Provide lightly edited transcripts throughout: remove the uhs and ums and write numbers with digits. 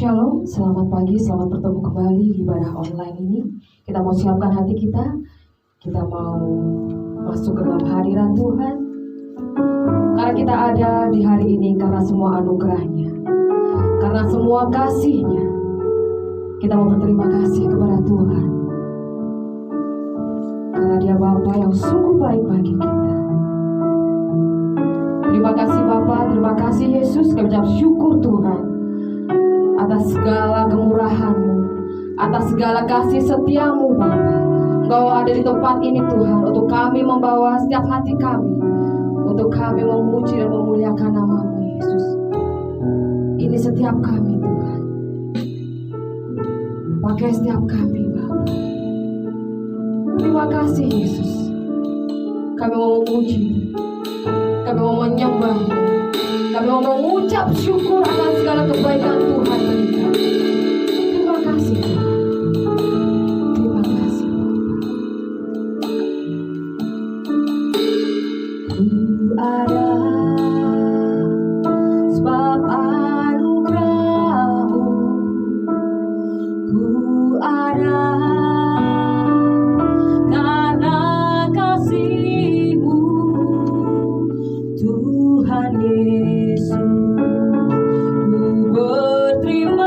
Shalom, selamat pagi, selamat bertemu kembali di ibadah online ini. Kita mau siapkan hati kita. Kita mau masuk ke dalam hadiran Tuhan. Karena kita ada di hari ini karena semua anugerahnya, karena semua kasihnya. Kita mau berterima kasih kepada Tuhan, karena Dia Bapa yang sungguh baik bagi kita. Terima kasih Bapa, terima kasih Yesus. Kami ucap syukur Tuhan atas segala kemurahan-Mu, atas segala kasih setia-Mu Bapa. Engkau ada di tempat ini Tuhan, untuk kami membawa setiap hati kami, untuk kami memuji dan memuliakan nama-Mu Yesus. Ini setiap kami Tuhan, pakai setiap kami Bapa. Terima kasih Yesus. Kami mau memuji, kami mau menyembah, kami mau mengucap syukur atas segala kebaikan Tuhan bagi kami. Terima kasih Tuhan. Terima kasih Bapa. Ku ada sebab anugerah-Mu. Ku ada karena kasih-Mu, Tuhan Yesus. Ku berterima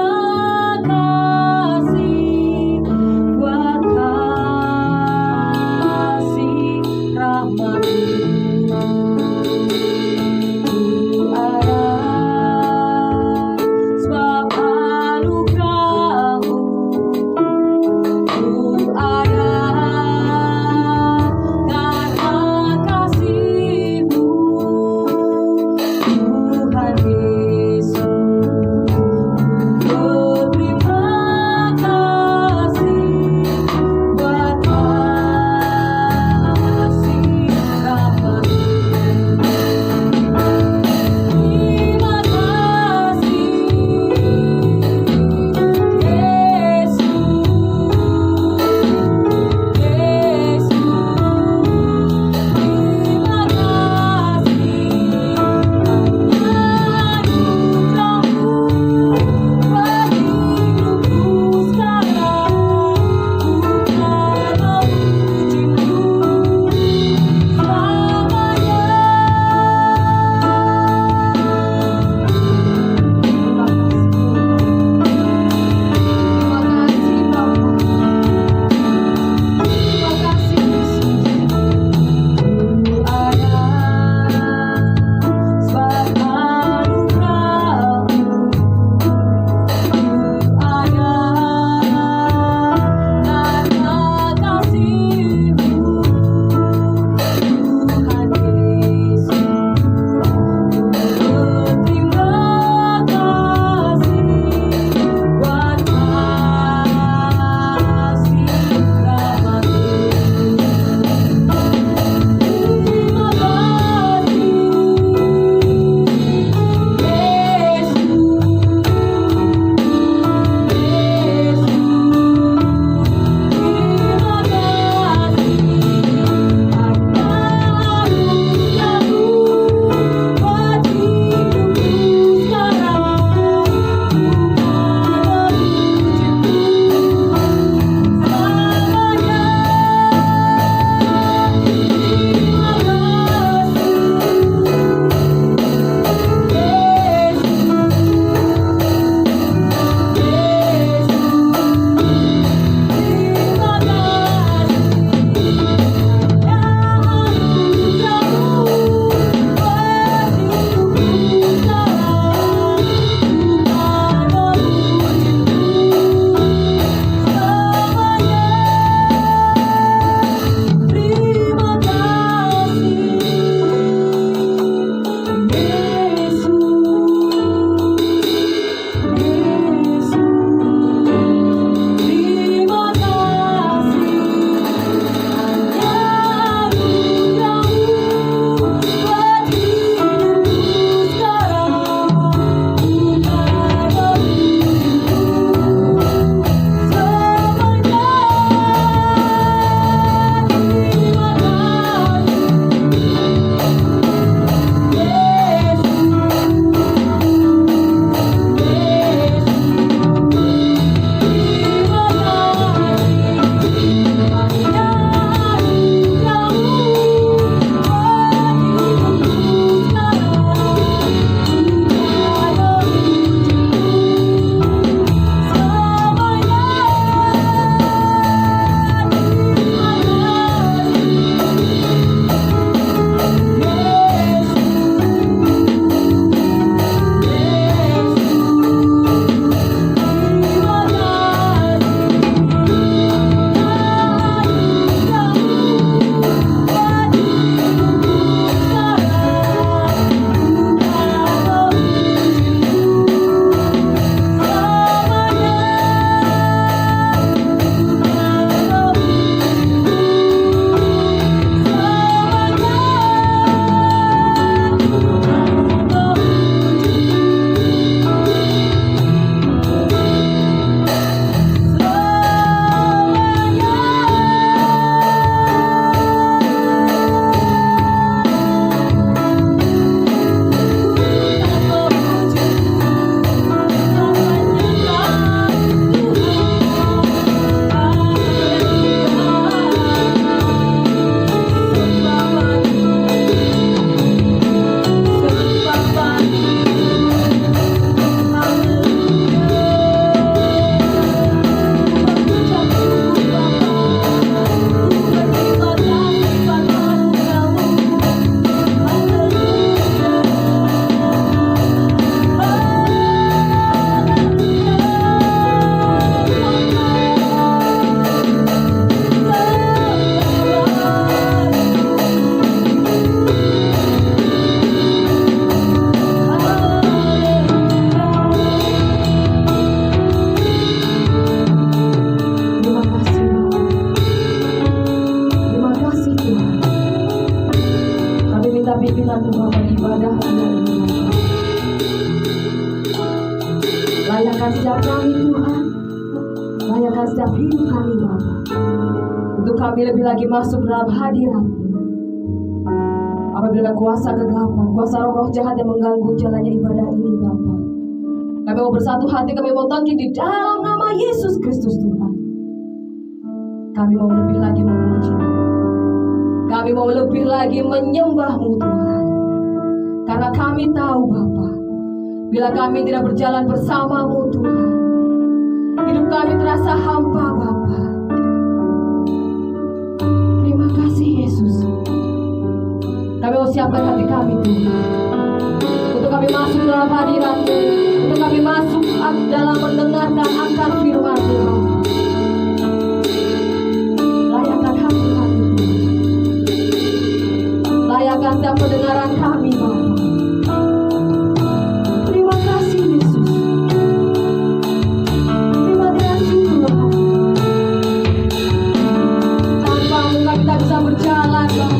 kehadiran-Mu Bapa di ibadah ini Bapa. Layakkan setiap kami Tuhan, layakkan setiap hidup kami Bapa, untuk kami lebih lagi masuk dalam hadirat-Mu. Apabila kuasa kegelapan, kuasa roh-roh jahat yang mengganggu jalannya ibadah ini Bapa, kami mau bersatu hati, kami mau tangkis di dalam nama Yesus Kristus Tuhan. Kami mau lebih lagi memuji, kami mau lebih lagi menyembah-Mu Tuhan. Karena kami tahu Bapa, bila kami tidak berjalan bersama-Mu Tuhan, hidup kami terasa hampa Bapa. Terima kasih Yesus. Kami mau siapkan hati kami Tuhan, untuk kami masuk dalam hadirat-Mu, untuk kami masuk dalam mendengarkan akan firman-Mu Bapa. Layakkan hati kami Tuhan, layakkan setiap pendengaran kami Bapa. Terima kasih Yesus. Terima kasih Tuhan. Tanpa-Mu kami tak bisa berjalan Bapa.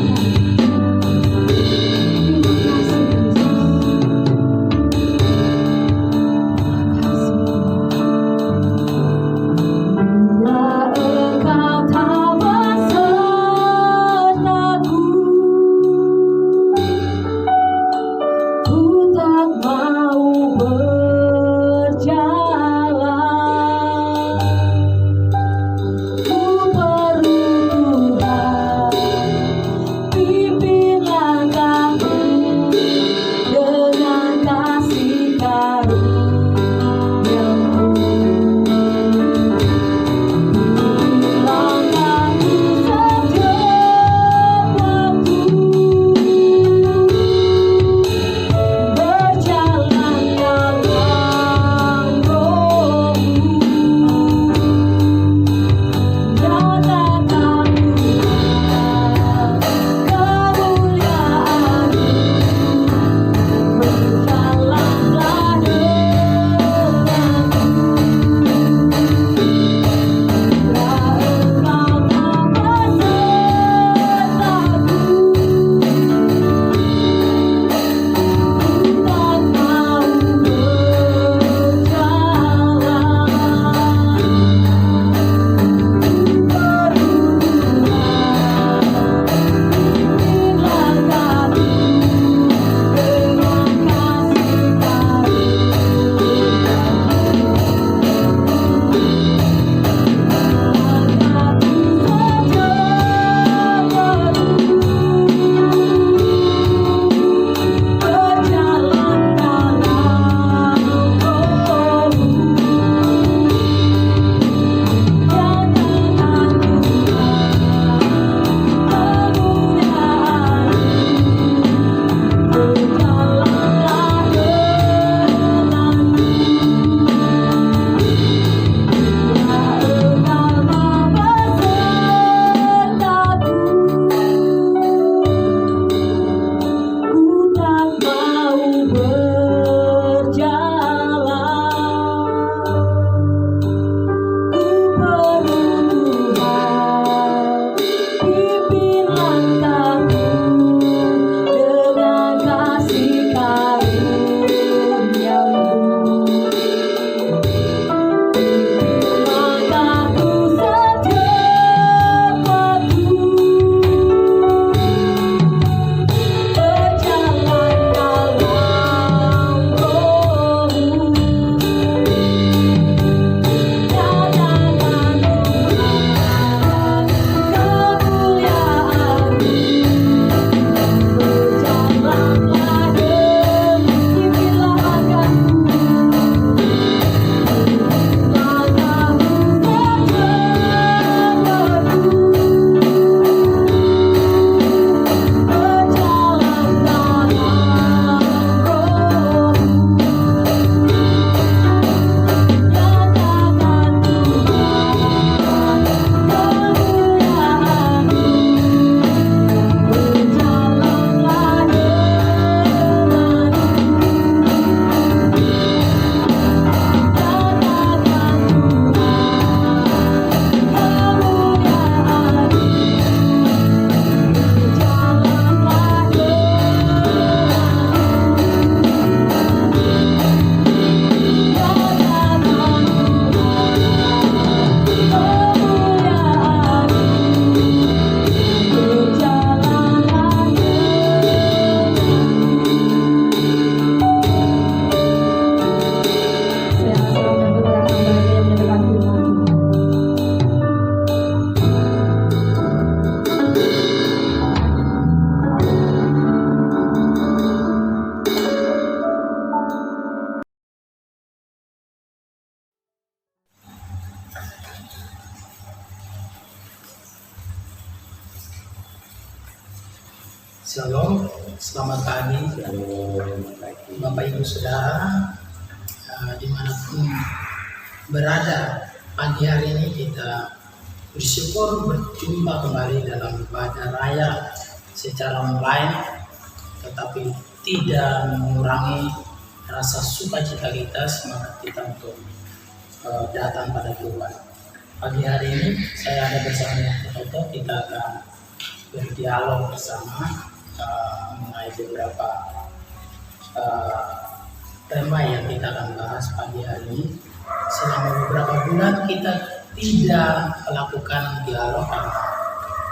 Shalom, selamat pagi Bapak Ibu Saudara, dimanapun berada. Pagi hari ini kita bersyukur berjumpa kembali dalam ibadah raya secara online, tetapi tidak mengurangi rasa sukacita kita, semangat kita untuk datang pada Tuhan. Pagi hari ini saya ada bersama dengan Toto, kita akan berdialog bersama mengenai beberapa tema yang kita akan bahas pagi hari ini. Selama beberapa bulan kita tidak melakukan dialog karena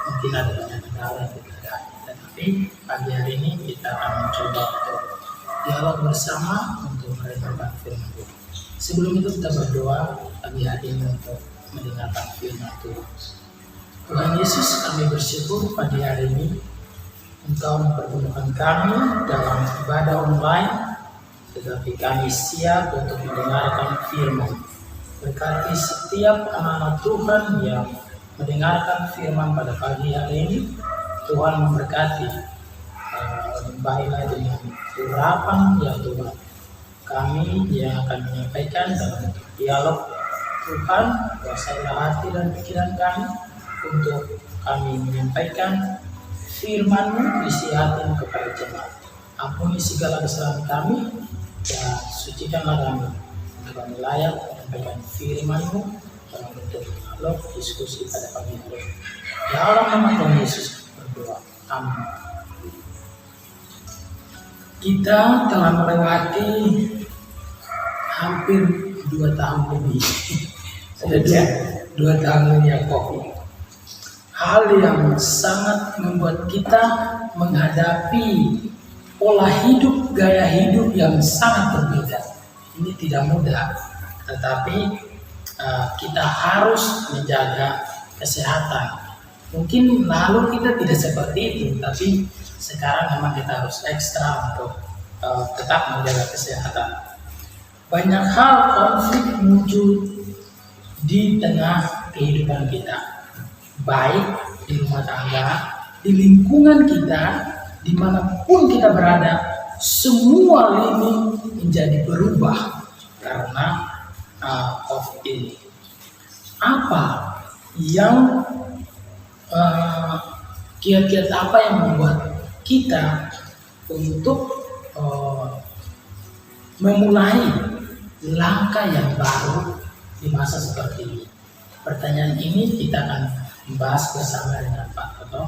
mungkin ada banyak hal yang berbeda, tetapi pagi hari ini kita akan mencoba untuk dialog bersama untuk merenungkan firman Tuhan. Sebelum itu kita berdoa pagi hari ini untuk mendengarkan firman Tuhan. Tuhan Yesus, kami bersyukur pagi hari ini Engkau mempertemukan kami dalam ibadah online, tetapi kami siap untuk mendengarkan firman. Berkati setiap anak-anak Tuhan yang mendengarkan firman pada pagi hari ini. Tuhan memberkati, limpahilah dengan urapan ya Tuhan. Kami yang akan menyampaikan dalam dialog Tuhan, kuasailah hati dan pikiran kami untuk kami menyampaikan firman-Mu, isi hati kepada jemaat. Ampuni segala kesalahan kami dan sucikanlah kami untuk kami layak menyampaikan firman-Mu dalam bentuk dialog diskusi pada pagi hari. Dalam nama Tuhan Yesus berdoa. Amin. Kita telah melewati hampir 2 tahun lebih. Sejak 2 tahun ya COVID. Hal yang sangat membuat kita menghadapi pola hidup, gaya hidup yang sangat berbeda. Ini tidak mudah, tetapi kita harus menjaga kesehatan. Mungkin lalu kita tidak seperti itu, tapi sekarang memang kita harus ekstra untuk tetap menjaga kesehatan. Banyak hal konflik muncul di tengah kehidupan kita, baik di rumah tangga, di lingkungan kita, dimanapun kita berada, semua lini menjadi berubah karena COVID ini. Apa yang kiat-kiat apa yang membuat kita untuk memulai langkah yang baru di masa seperti ini? Pertanyaan ini kita akan membahas bersama dengan Pak Toto,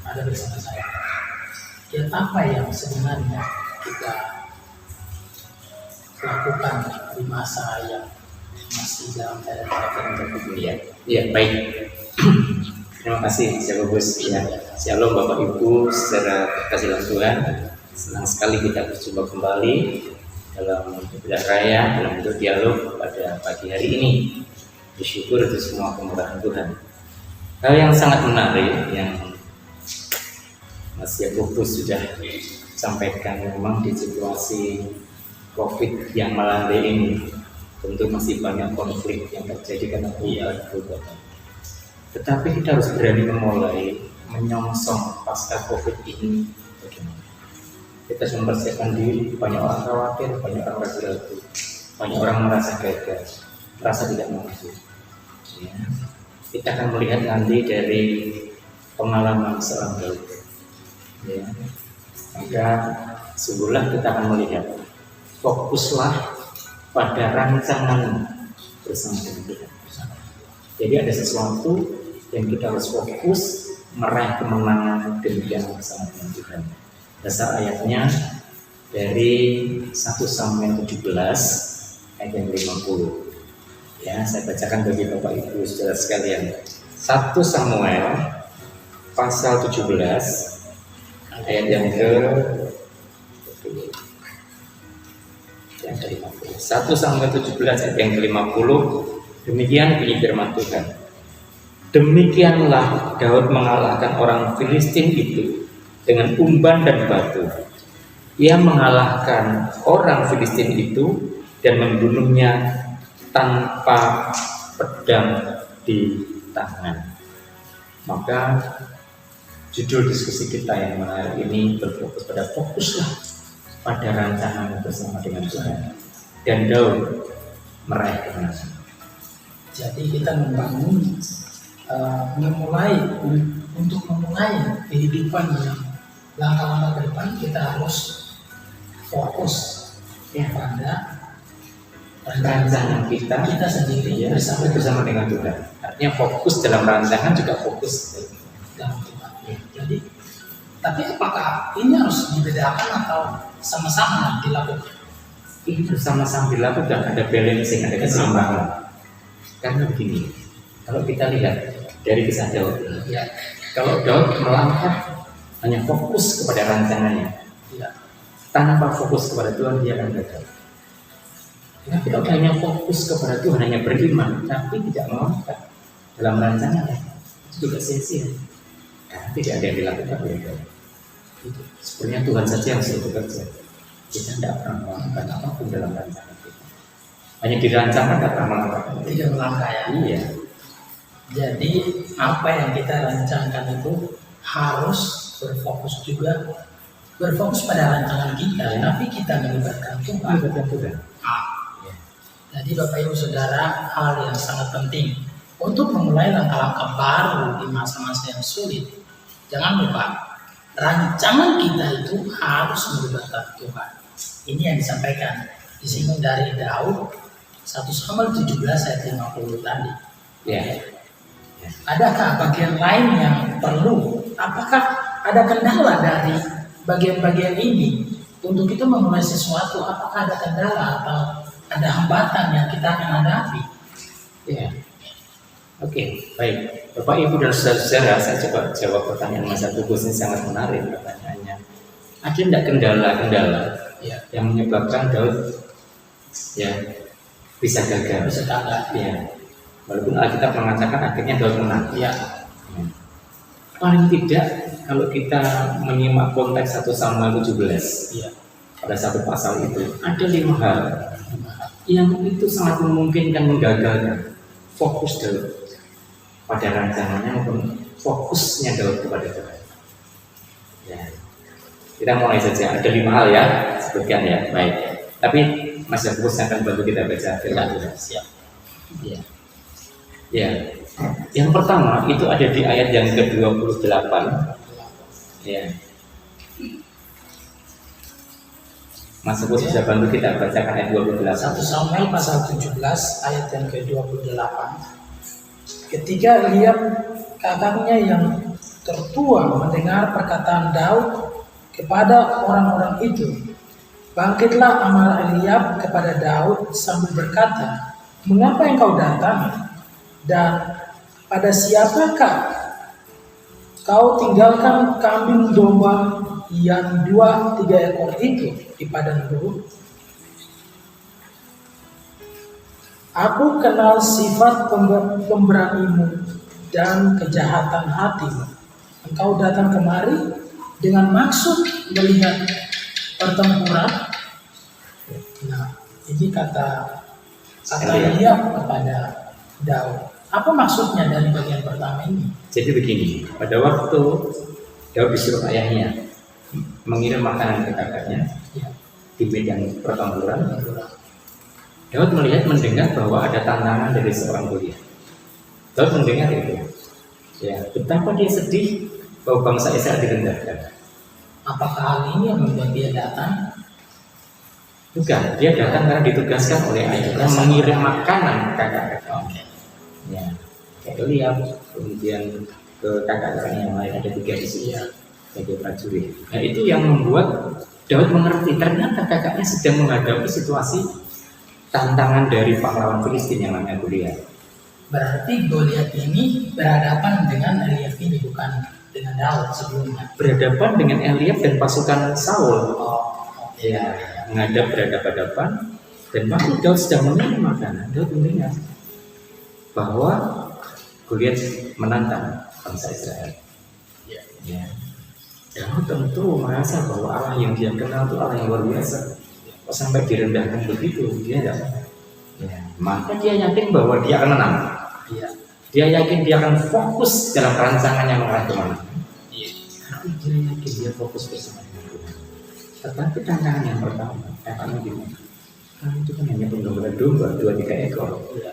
ada bersama saya. Kiat apa yang sebenarnya kita lakukan di masa yang masih dalam keadaan COVID? Ya, baik. Terima kasih, Siapa Bos. Ya, Shalom Bapak Ibu, secara terkasih Tuhan. Senang sekali kita berjumpa kembali dalam ibadah raya, dalam bentuk dialog pada pagi hari ini. Bersyukur atas semua kemurahan Tuhan. Hal yang sangat menarik yang Mas Yakobus sudah sampaikan, memang di situasi COVID yang melandai ini tentu masih banyak konflik yang terjadi karena perubahan. Tetapi kita harus berani memulai menyongsong pasca COVID ini. Bagaimana? Kita harus mempersiapkan diri. Banyak orang khawatir, banyak orang ragu-ragu, banyak orang merasa gagal, merasa tidak mampu. Ya. Kita akan melihat nanti dari pengalaman seorang Daud. Ya. Maka sebulan kita akan melihat, fokuslah pada rancangan bersama dengan Tuhan. Jadi ada sesuatu yang kita harus fokus meraih kemenangan demikian bersama dengan Tuhan. Dasar ayatnya dari 1 Samuel 17 ayat yang 50. Ya, saya bacakan bagi Bapak Ibu saudara sekalian. 1 Samuel pasal 17 ayat yang ke-50. 1 Samuel 17 ayat yang ke-50. Demikian bunyi firman Tuhan. Demikianlah Daud mengalahkan orang Filistin itu dengan umban dan batu. Ia mengalahkan orang Filistin itu dan membunuhnya tanpa pedang di tangan. Maka judul diskusi kita yang menarik ini berfokus pada fokuslah pada rancangan bersama dengan Tuhan dan Daud meraih kemenangan. Jadi kita membangun untuk memulai kehidupan yang langkah-langkah ke depan, kita harus fokus pada rancangan kita sendiri ya, bersama dengan Tuhan. Artinya fokus dalam rancangan juga fokus dalam Tuhan. Jadi, tapi apakah ini harus dibedakan atau sama-sama dilakukan? Ini bersama-sama dilakukan, ada balancing, ada keseimbangan. Karena begini, kalau kita lihat dari kisah Daud, Ya, kalau Daud melangkah hanya fokus kepada rancangannya, ya. tanpa fokus kepada Tuhan, dia akan gagal. Kalau hanya fokus kepada Tuhan, hanya beriman, tapi tidak melangkah dalam rancangannya, itu juga sia-sia. Karena tidak ada yang dilakukan oleh Daud. Itu sebenarnya Tuhan saja yang sudah bekerja. Kita tidak pernah melakukan apapun dalam rancangan kita. Hanya dirancangkan, tidak pernah melakukan. Tidak melangkah ya. Iya. Jadi apa yang kita rancangkan itu harus berfokus pada rancangan kita, tapi kita melibatkan Tuhan. Melibatkan Tuhan. Jadi Bapak Ibu Saudara, hal yang sangat penting untuk memulai langkah-langkah baru di masa-masa yang sulit. Jangan lupa, rancangan kita itu harus melibatkan Tuhan. Ini yang disampaikan disinggung dari Daud 1 Samuel 17 ayat 50 tadi. Ya. Adakah bagian lain yang perlu? Apakah ada kendala dari bagian-bagian ini untuk kita memulai sesuatu? Apakah ada kendala atau ada hambatan yang kita akan hadapi? Ya. Oke, baik. Bapak Ibu dan saudara, saya coba jawab pertanyaan Mas Agus ini sangat menarik pertanyaannya. Ada tidak kendala-kendala yang menyebabkan Daud ya bisa gagal? Bisa gagal. Ya. Walaupun Alkitab mengatakan akhirnya Daud menang. Ya. Paling tidak kalau kita menyimak konteks 1 Samuel 17 Ya. pada satu pasal itu ada 5 hal yang itu sangat memungkinkan menggagalkan fokus Daud pada rancangannya maupun fokusnya Daud kepada Tuhan. Ya. Kita mulai saja, ada 5 hal ya, sebutkan ya, baik. Tapi Mas Yakobus akan bantu kita baca firman Tuhan. Siap. Ya. Ya. Yang pertama itu ada di ayat yang ke-28. Ya. Mas Yakobus bisa bantu kita bacakan ayat 28. 1 Samuel pasal 17 ayat yang ke-28. Ketika Eliab kakaknya yang tertua mendengar perkataan Daud kepada orang-orang itu, bangkitlah amarah Eliab kepada Daud sambil berkata, "Mengapa engkau datang? Dan pada siapakah kau tinggalkan kambing domba yang 2-3 ekor itu di padang gurun? Aku kenal sifat pemberanimu dan kejahatan hatimu. Engkau datang kemari dengan maksud melihat pertempuran." Nah, ini kata Eliab kepada Daud. Apa maksudnya dari bagian pertama ini? Jadi begini, pada waktu Daud disuruh ayahnya mengirim makanan ke kakaknya di medan pertempuran, Daud mendengar bahwa ada tantangan dari seorang Goliat. Daud mendengar itu, ya, betapa dia sedih bahwa bangsa Israel direndahkan. Apakah hal ini yang membuat dia datang? Bukan, dia datang karena ditugaskan oleh ayahnya mengirim makanan ke kakak-kakaknya. Ya, kayak Eliab, kemudian ke kakak-kakaknya yang lain ada 3 di sini sebagai prajurit. Nah, itu yang membuat Daud mengerti ternyata kakaknya sedang menghadapi situasi tantangan dari pahlawan Filistin yang namanya Goliat. Berarti Goliat ini berhadapan dengan Eliab ini, bukan dengan Daud sebelumnya. Berhadapan dengan Eliab dan pasukan Saul. Ya. Menghadap berhadapan-hadapan, dan waktu Daud sedang mengirim makanan, Daud mendengar bahwa Goliat menantang bangsa Israel. Ya. Daud tentu merasa bahwa Allah yang dia kenal itu Allah yang luar biasa. Kok sampai direndahkan begitu? Dia tidak. Ya. Maka dia yakin bahwa dia akan menang. Iya. Dia yakin dia akan fokus dalam rancangannya mengarah kemana. Iya. Tapi dia yakin dia fokus bersama dengan Tuhan. Tetapi tantangan yang pertama, tantangan gimana? Kamu itu kan hanya penggembala domba 2-3 ekor. Iya.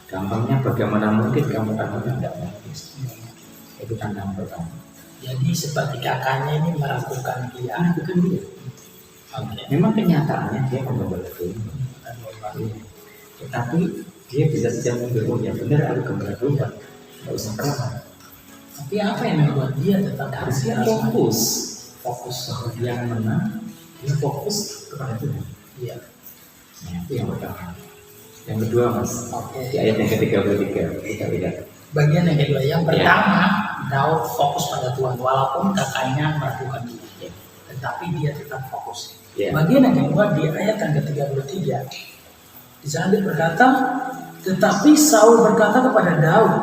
Gampangnya bagaimana mungkin kamu akan tidak mungkin. Itu tantangan pertama. Jadi seperti kakaknya ini meragukan dia. Bukan dia. Oke. Memang kenyataannya dia penggembala domba. Tetapi dia bisa saja mundur, oh ya benar aku gembala domba, nggak usah perang. Tapi apa yang membuat dia tetap Harusnya fokus? fokus bahwa dia menang, dia fokus kepada Tuhan. Iya. Nah, itu yang pertama. Yang kedua mas, Oke. di ayat yang ke-33 kita lihat. Bagian yang kedua, yang Ya. pertama Daud fokus pada Tuhan walaupun kakaknya meragukan dia, tetapi dia tetap fokus. Ya. Bagian yang kedua di ayat yang ke-33, di sana dia berkata, tetapi Saul berkata kepada Daud,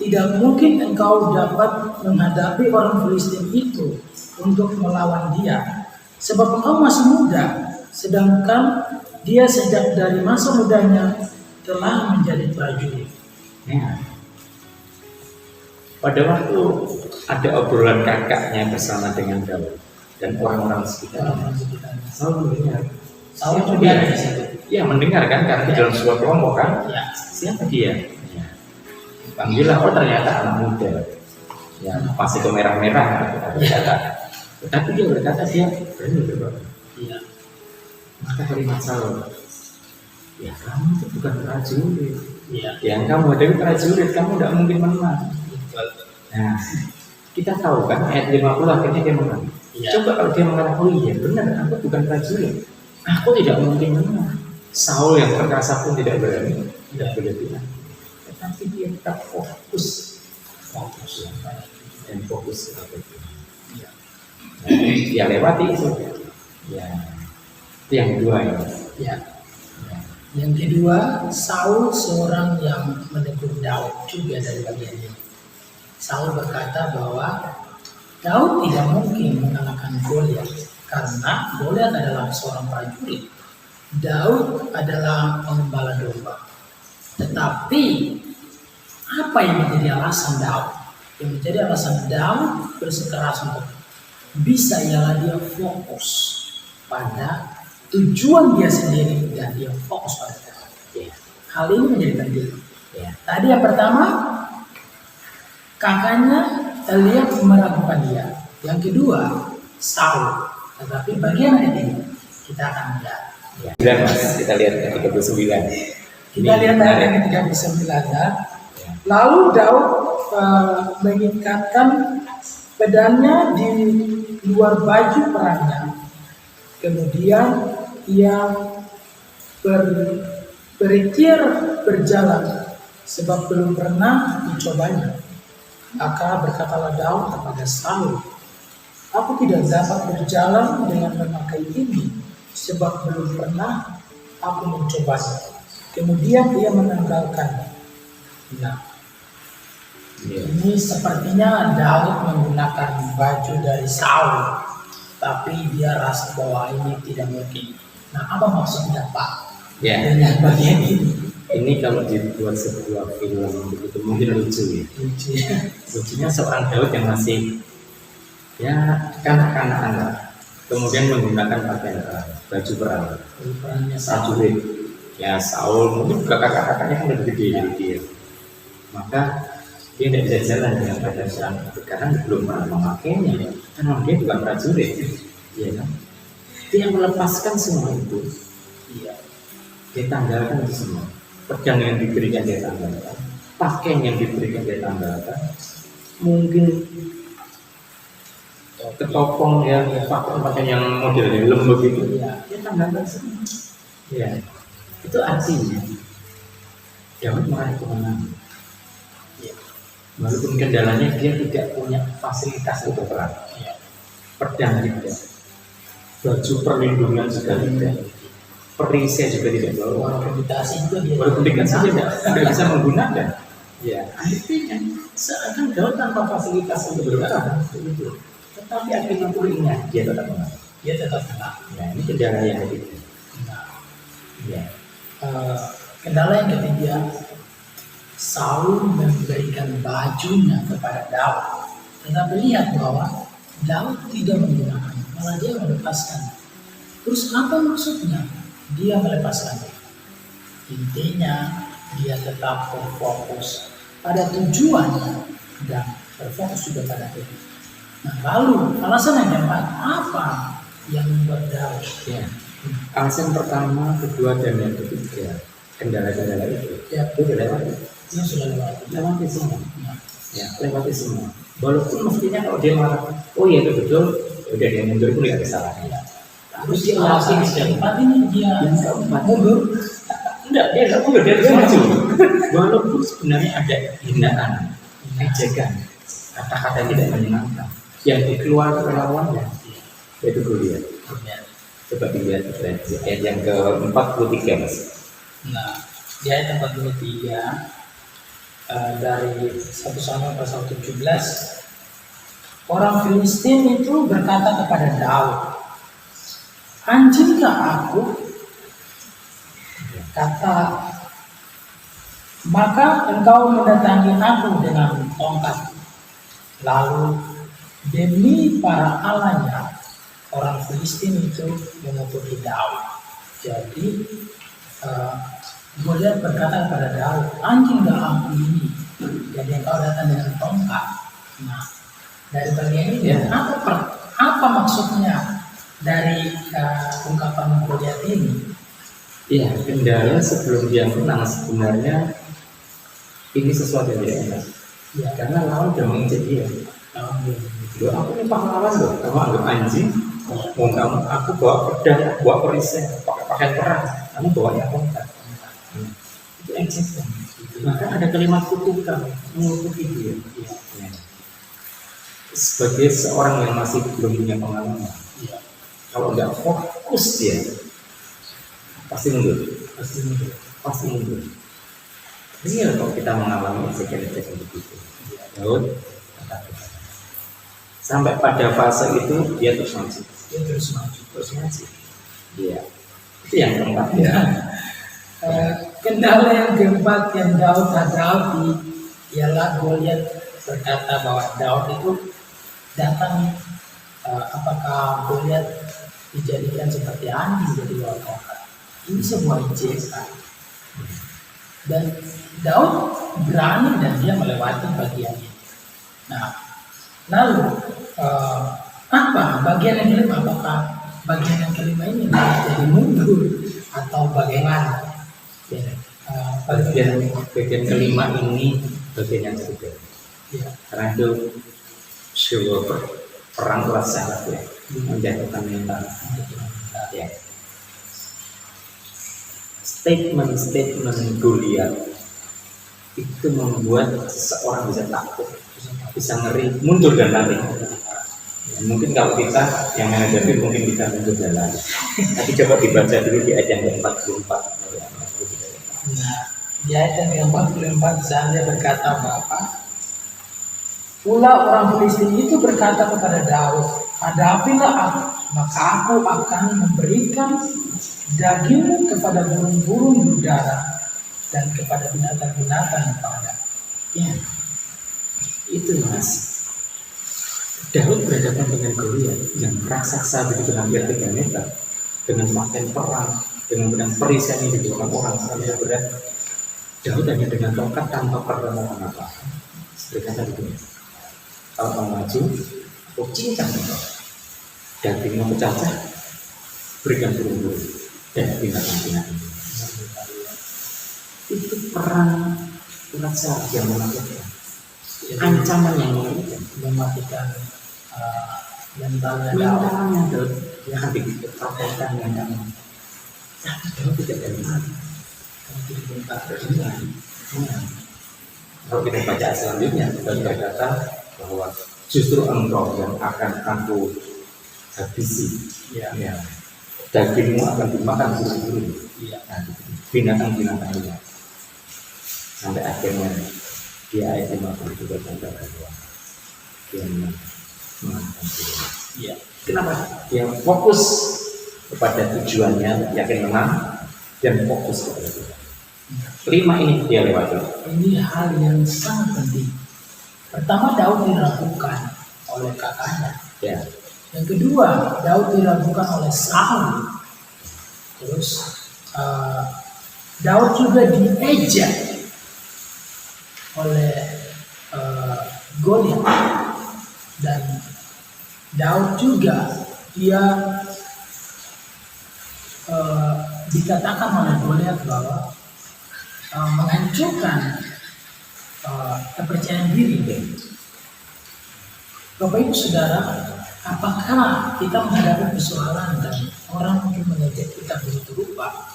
tidak mungkin engkau dapat menghadapi orang Filistin itu untuk melawan dia, sebab engkau masih muda, sedangkan dia sejak dari masa mudanya telah menjadi prajurit. Ya. Pada waktu ada obrolan kakaknya bersama dengan Daud dan orang-orang sekitar, Orang sekitarnya. Saul mendengar. Saul Siapa juga dia? ada di situ. Ya mendengar kan karena di dalam sebuah kelompok kan. Ya. Siapa dia? Ya. Panggillah, oh ternyata anak muda. Ya masih kemerah-merah berkata. Tetapi dia berkata dia berani berkata. Iya. Maka kalimat Saul, ya kamu itu bukan prajurit. Iya. Yang kamu hadapi prajurit, kamu tidak mungkin menang. Betul. Nah, kita tahu kan ayat 50 akhirnya dia menang. Iya. Coba kalau dia mengatakan, oh iya benar, aku bukan prajurit, aku tidak mungkin menang. Saul yang perkasa pun tidak berani, tidak boleh bilang. Tetapi dia tetap fokus ya, dan fokus kepada Tuhan. Iya. Nah, dia lewati itu. Ya, itu yang kedua ya. Ya. Yang kedua, Saul seorang yang menegur Daud juga dari bagian ini. Saul berkata bahwa Daud tidak mungkin mengalahkan Goliat karena Goliat adalah seorang prajurit. Daud adalah pengembala domba. Tetapi apa yang menjadi alasan Daud? Yang menjadi alasan Daud bersikeras untuk bisa ialah dia fokus pada tujuan dia sendiri dan dia fokus pada Tuhan. Ya. Hal ini menjadi penting. Ya. Tadi yang pertama, kakaknya Eliab meragukan dia. Yang kedua, Saul. Tetapi bagian ayat ini kita akan lihat. Ya. Dan mas, kita lihat ayat 39. Kita lihat ayat yang ke-39 ya. Lalu Daud mengikatkan pedangnya di luar baju perangnya. Kemudian ia berikhtiar berjalan sebab belum pernah dicobanya. Maka berkatalah Daud kepada Saul, aku tidak dapat berjalan dengan memakai ini sebab belum pernah aku mencobanya. Kemudian ia menanggalkannya. Nah, Ya. ini sepertinya Daud menggunakan baju dari Saul, tapi dia rasa bahwa ini tidak mungkin. Nah, apa maksudnya Pak? Ya. Dengan bagian ini. Ini kalau dibuat sebuah film begitu mungkin lucu ya. Lucu ya. Lucunya seorang Daud yang masih ya kanak-kanakan lah. Kemudian menggunakan pakaian perang, baju perang, Perannya Saul. prajurit. Ya Saul mungkin juga kakak-kakaknya kan lebih gede dari dia. Maka dia tidak bisa jalan dengan badan perang itu karena belum pernah memakainya. Karena dia bukan prajurit, ya kan? Dia melepaskan semua itu. Iya. Dia tanggalkan itu semua. Pedang yang diberikan dia tanggalkan, pakaian yang diberikan dia tanggalkan, mungkin ketopong ya, pakaian yang modelnya lembut itu, Iya. dia tanggalkan semua. Ya, itu artinya Daud meraih kemenangan. Iya. Walaupun kendalanya dia tidak punya fasilitas untuk perang, Iya. pedang tidak, baju perlindungan juga tidak, perisai juga tidak bawa. Walaupun dikasih juga dia. Walaupun dikasih tidak bisa menggunakan. Ya, artinya seakan Daud tanpa fasilitas untuk berperang, begitu. Tetapi akhirnya pun ingat dia tetap menang. Dia tetap menang. Nah, ini kendala yang ketiga. Nah, Ya, kendala yang ketiga, Saul memberikan bajunya kepada Daud. Tetapi lihat bahwa Daud tidak menggunakan, malah dia melepaskan. Terus apa maksudnya dia melepaskan? Intinya dia tetap berfokus pada tujuannya dan berfokus juga pada itu. Nah, lalu alasan yang keempat, apa yang membuat Daud? Ya. Alasan pertama, kedua, dan yang ketiga, kendala-kendala itu, Ya, itu sudah lewati. dia sudah lewat. Lewati semua. Nah, Ya, lewati semua. Walaupun mestinya kalau dia marah, oh iya itu betul, ya udah dia mundur pun nggak ada salahnya. ya. Terus Terus dia alasan yakin yang sekali. keempat ini dia Yang keempat, mundur. enggak, dia nggak mundur, dia terus maju. Walaupun sebenarnya ada hinaan, ejekan, kata-kata yang tidak menyenangkan, yang dikeluarkan oleh lawannya, yaitu Goliat. Ya. Coba dilihat ayat yang ke-43, Mas. Nah, di ayat 43 dari 1 Samuel pasal 17, orang Filistin itu berkata kepada Daud, anjingkah aku? Kata, maka engkau mendatangi aku dengan tongkat. Lalu demi para allahnya, orang Filistin itu memutuki Daud. Jadi Goliat berkata kepada Daud, anjing gak aku ini? Jadi engkau datang dengan tongkat. Nah, dari bagian ini Ya. apa maksudnya dari ungkapan Goliat ini? Iya, kendala sebelum dia menang sebenarnya ini sesuatu yang tidak enak. Ya, Karena lawan sudah menginjak dia. Loh, aku ini pahlawan loh, kamu anggap anjing, mau kamu, aku bawa pedang, bawa perisai, pakai pakaian perang, kamu bawanya tongkat. Itu ejekan. Maka ada kalimat kutukan, mengutuki dia. Ya. Sebagai seorang yang masih belum punya pengalaman, ya, kalau nggak fokus dia, pasti mundur. pasti mundur. Real kalau kita mengalami ejekan-ejekan begitu. Daud katakan. Sampai pada fase itu dia terus maju. Dia terus maju. Iya. Itu yang keempat ya. Kendala yang keempat yang Daud hadapi ialah Goliat berkata bahwa Daud itu datang, apakah Goliat dijadikan seperti anjing jadi bawa tongkat. Ini sebuah ejekan. Dan Daud berani dan dia melewati bagian ini. Nah, lalu apa bagian yang kelima? Apakah bagian yang kelima ini jadi mundur atau bagaimana? Bagian kelima ini bagian yang ketiga. Ya, Karena itu sebuah perang kelas syarat ya, menjatuhkan mental. Ya. Statement Goliat itu membuat seseorang bisa takut, bisa ngeri, mundur dan lari. Ya, mungkin kalau kita yang menghadapi mungkin kita mundur dan lari. Tapi coba dibaca dulu di ayat yang ke-44. nah, di ayat yang ke-44 saya berkata bahwa pula orang Filistin itu berkata kepada Daud, hadapilah aku, maka aku akan memberikan dagingmu kepada burung-burung di udara dan kepada binatang-binatang yang pada. Ya, itu Mas. Daud berhadapan dengan Goliat yang raksasa begitu hampir 3 meter, dengan pakaian perang, dengan pedang perisai yang dibawa orang sangat berat. Daud hanya dengan tongkat tanpa perlawanan apa. Berkata begini, kalau kamu maju, aku cincang engkau. Dagingmu pecah-pecah, berikan burung-burung dan binatang-binatang. Itu perang raksasa yang menakutkan, ancaman yang mengerikan. Mematikan mentalnya Daud. Mentalnya Daud yang akan dipraktekkan yang kamu. Tapi Daud tidak dari mati. Kalau kita baca selanjutnya, Daud berkata bahwa justru engkau yang akan aku habisi. Ya. Ya. Dagingmu akan dimakan burung-burung. Iya. Binatang-binatang liar. Sampai akhirnya di ayat 50 juga berkata bahwa dia mengalahkan Goliat. Iya. Kenapa? Dia fokus kepada tujuannya, yakin menang, dan fokus kepada Tuhan. 5 ini dia lewati. Ini hal yang sangat penting. Pertama, Daud diragukan oleh kakaknya. Ya. Yang kedua, Daud diragukan oleh Saul. Terus Daud juga diejek oleh Goliat, dan Daud juga dia dikatakan oleh Goliat bahwa menghancurkan kepercayaan diri. Bapak Ibu Saudara, apakah kita menghadapi persoalan dan orang mungkin mengejek kita begitu rupa?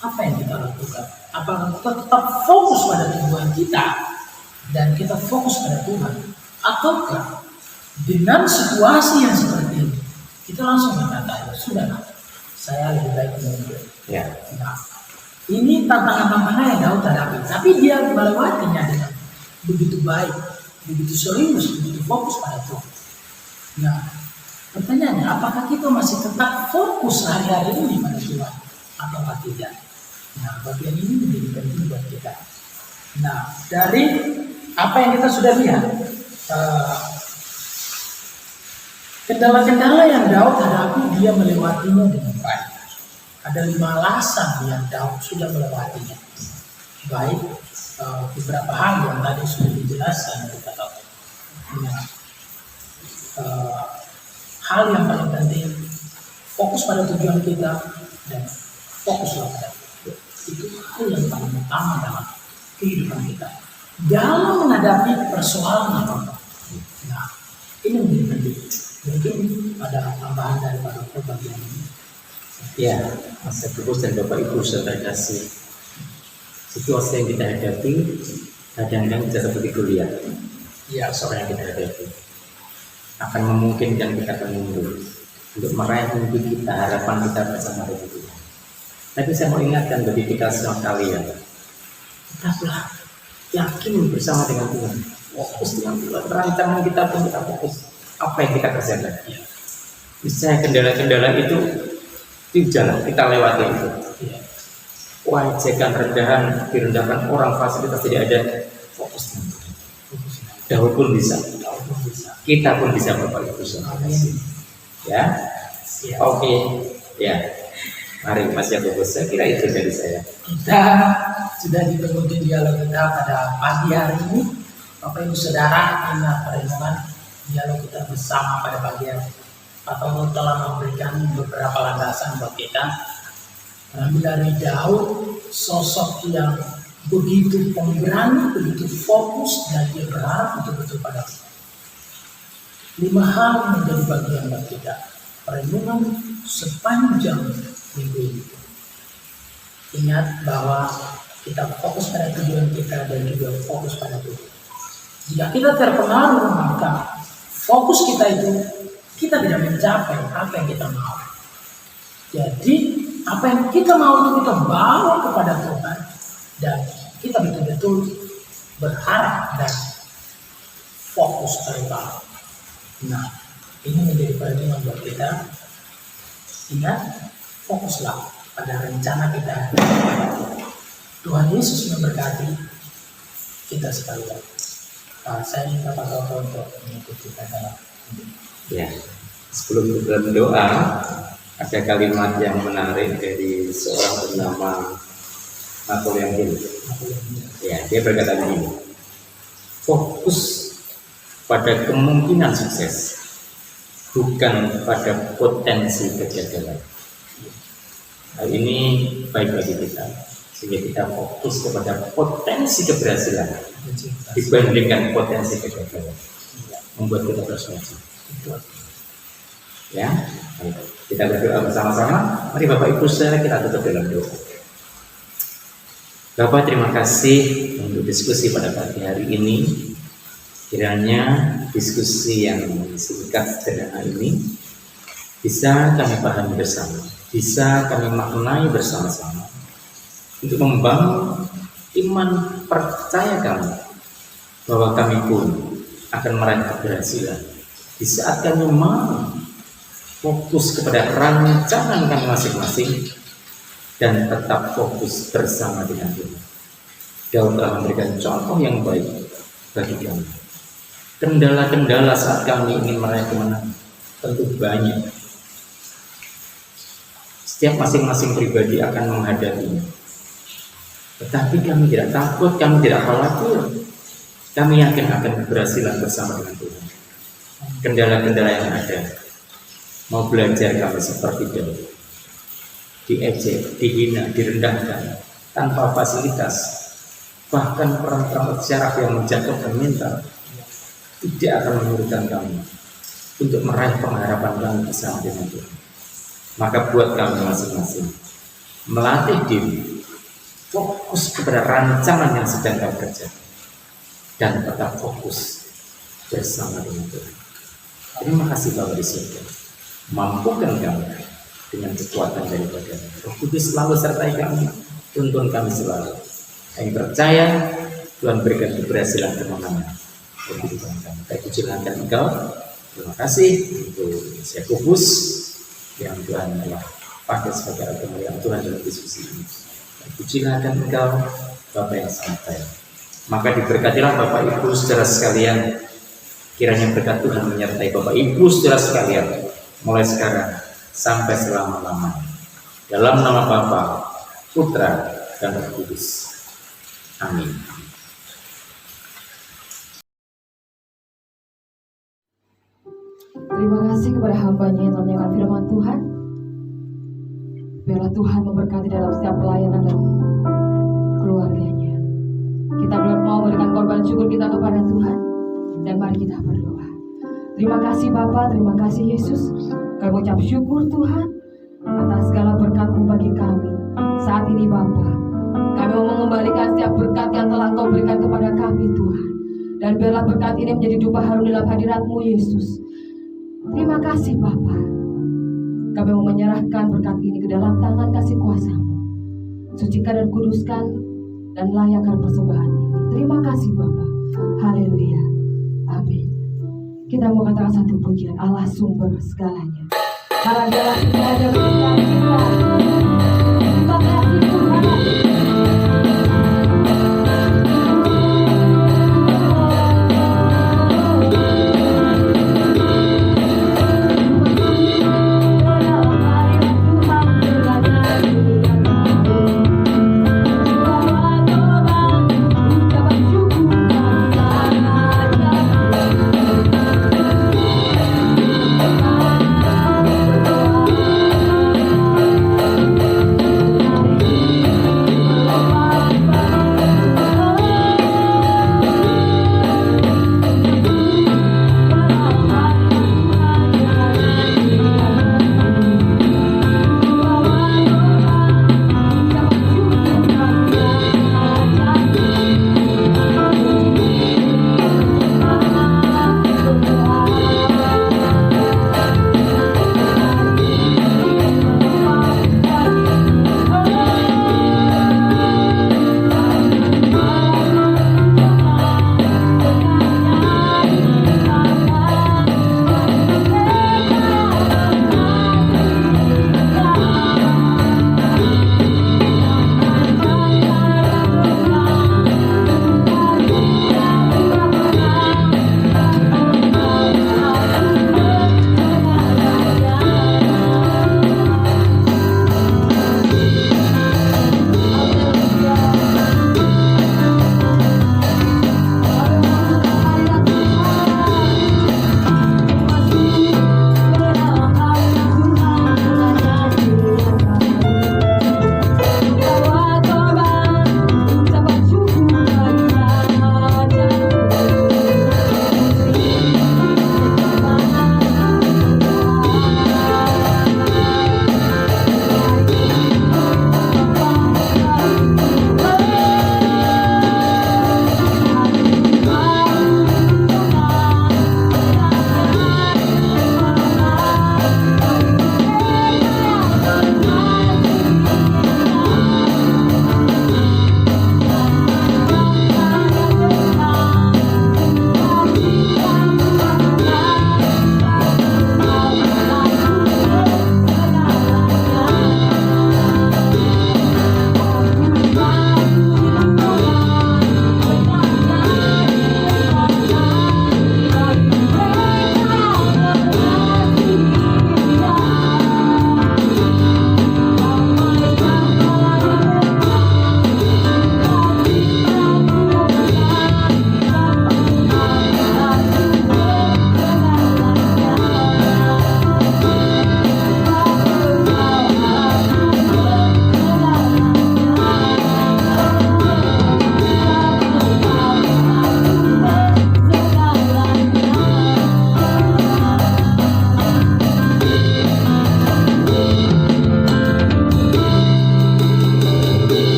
Apa yang kita lakukan? Apakah kita tetap fokus pada tujuan kita dan kita fokus pada Tuhan? Ataukah dengan situasi yang seperti ini kita langsung berkata, sudah, saya lebih baik mundur. Ya. Nah, ini tantangan-tantangan yang Daud hadapi, tapi dia melewatinya dengan begitu baik, begitu serius, begitu fokus pada Tuhan. Nah, pertanyaannya, apakah kita masih tetap fokus hari-hari ini pada Tuhan ataukah tidak? Nah, bagian ini menjadi penting buat kita. Nah, dari apa yang kita sudah lihat, kendala-kendala yang Daud hadapi, dia melewatinya dengan baik. Ada 5 alasan yang Daud sudah melewatinya. Baik, beberapa hal yang tadi sudah dijelaskan kita tahu. Nah, hal yang paling penting, fokus pada tujuan kita dan fokuslah pada itu. Itu hal yang paling utama dalam kehidupan kita. Dalam menghadapi persoalan apa-apa. Nah, ini menjadi penting. Mungkin ada tambahan daripada bagian ini. Ya, Mas Agus dan Bapak Ibu saudara kasih, situasi yang kita hadapi kadang-kadang bisa seperti Goliat. Ya, seorang yang kita hadapi akan memungkinkan kita akan mundur untuk meraih mimpi kita, harapan kita bersama dengan Tuhan. Tapi saya mau ingatkan bagi kita semua kalian, tetaplah yakin bersama dengan Tuhan, fokus dengan Tuhan. Rancangan kita pun kita fokus apa yang kita kerjakan. Misalnya kendala-kendala itu jalan kita lewati itu. Wajekan rendahan, direndahkan orang, fasilitas tidak ada, fokus. Daud pun bisa. Kita pun bisa, Bapak Ibu saudara. Ya, oke. Ya, mari Mas Yakobus, saya kira itu dari saya. Kita sudah di penghujung dialog kita pada pagi hari ini. Bapak Ibu Saudara, ingat perenungan dialog kita bersama pada pagi hari. Pak Tomo telah memberikan beberapa landasan buat kita. Dari Daud, sosok yang begitu pemberani, begitu fokus, dan dia berharap betul-betul pada Tuhan. 5 hal menjadi bagian buat kita. Perenungan sepanjang minggu ini. Ingat bahwa kita fokus pada tujuan kita dan juga fokus pada Tuhan. Jika kita terpengaruh, maka fokus kita itu kita tidak mencapai apa yang kita mau. Jadi apa yang kita mau itu kita bawa kepada Tuhan dan kita betul-betul berharap dan fokus pada Tuhan. Nah, ini menjadi perhatian buat kita. Ingat, fokuslah pada rencana kita. Tuhan Yesus memberkati kita sekalian. Saya minta Pak Toto untuk mengikuti dalam ini. Ya, sebelum kita berdoa, ada kalimat yang menarik dari seorang bernama Napoleon Hill. Ya, dia berkata begini: fokus pada kemungkinan sukses, bukan pada potensi kegagalan. Hal ini baik bagi kita, sehingga kita fokus kepada potensi keberhasilan dibandingkan potensi kegagalan. Membuat kita bersemangat. Ya, kita berdoa bersama-sama. Mari Bapak Ibu saudara, kita tutup dalam doa. Bapak, terima kasih untuk diskusi pada pagi hari ini. Kiranya diskusi yang singkat sederhana ini bisa kami pahami bersama, bisa kami maknai bersama-sama untuk membangun iman percaya kami bahwa kami pun akan meraih keberhasilan di saat kami mau fokus kepada rancangan kami masing-masing dan tetap fokus bersama dengan Tuhan. Daud telah memberikan contoh yang baik bagi kami. Kendala-kendala saat kami ingin meraih kemenangan, Tentu banyak. Setiap masing-masing pribadi akan menghadapinya. Tetapi kami tidak takut, kami tidak khawatir. Kami yakin akan keberhasilan bersama dengan Tuhan. Kendala-kendala yang ada, mau belajar kami seperti dahulu, diejek, dihina, direndahkan, tanpa fasilitas, bahkan perang-perang syaraf yang menjatuhkan mental, tidak akan menyurutkan kami untuk meraih pengharapan kami bersama dengan Tuhan. Maka buat kami masing-masing melatih diri, fokus kepada rancangan yang sedang kami kerjakan, dan tetap fokus bersama dengan Tuhan. Terima kasih Bapa di surga, mampukan kami dengan kekuatan daripada Roh Kudus selalu sertai kami, tuntun kami selalu. Kami percaya Tuhan berikan keberhasilan kemenangan bagi kehidupan kami. Kami pujikan Engkau. Terima kasih untuk Yakobus yang Tuhan telah pakai sebagai alat kemuliaan Tuhan dalam diskusi ini. Kami pujikan Engkau, Bapa yang sangat baik. Maka diberkatilah Bapak Ibu saudara sekalian. Kiranya berkat Tuhan menyertai Bapak Ibu saudara sekalian mulai sekarang sampai selama-lamanya. Dalam nama Bapa, Putra, dan Roh Kudus. Amin. Terima kasih kepada hamba-Nya yang telah menyampaikan firman Tuhan. Biarlah Tuhan memberkati dalam setiap pelayanan dan keluarganya. Kita mau berikan korban syukur kita kepada Tuhan. Dan mari kita berdoa. Terima kasih Bapa, terima kasih Yesus. Kami ucap syukur Tuhan atas segala berkat-Mu bagi kami. Saat ini Bapa, kami mau mengembalikan setiap berkat yang telah Engkau berikan kepada kami Tuhan. Dan biarlah berkat ini menjadi jubah harum dalam hadirat-Mu Yesus. Terima kasih Bapa. Kami mau menyerahkan berkat ini ke dalam tangan kasih kuasa-Mu. Sucikan dan kuduskan dan layakkan persembahan ini. Terima kasih Bapa. Haleluya. Amin. Kita mau katakan satu pujian, Allah sumber segalanya. Karena Dialah tidak ada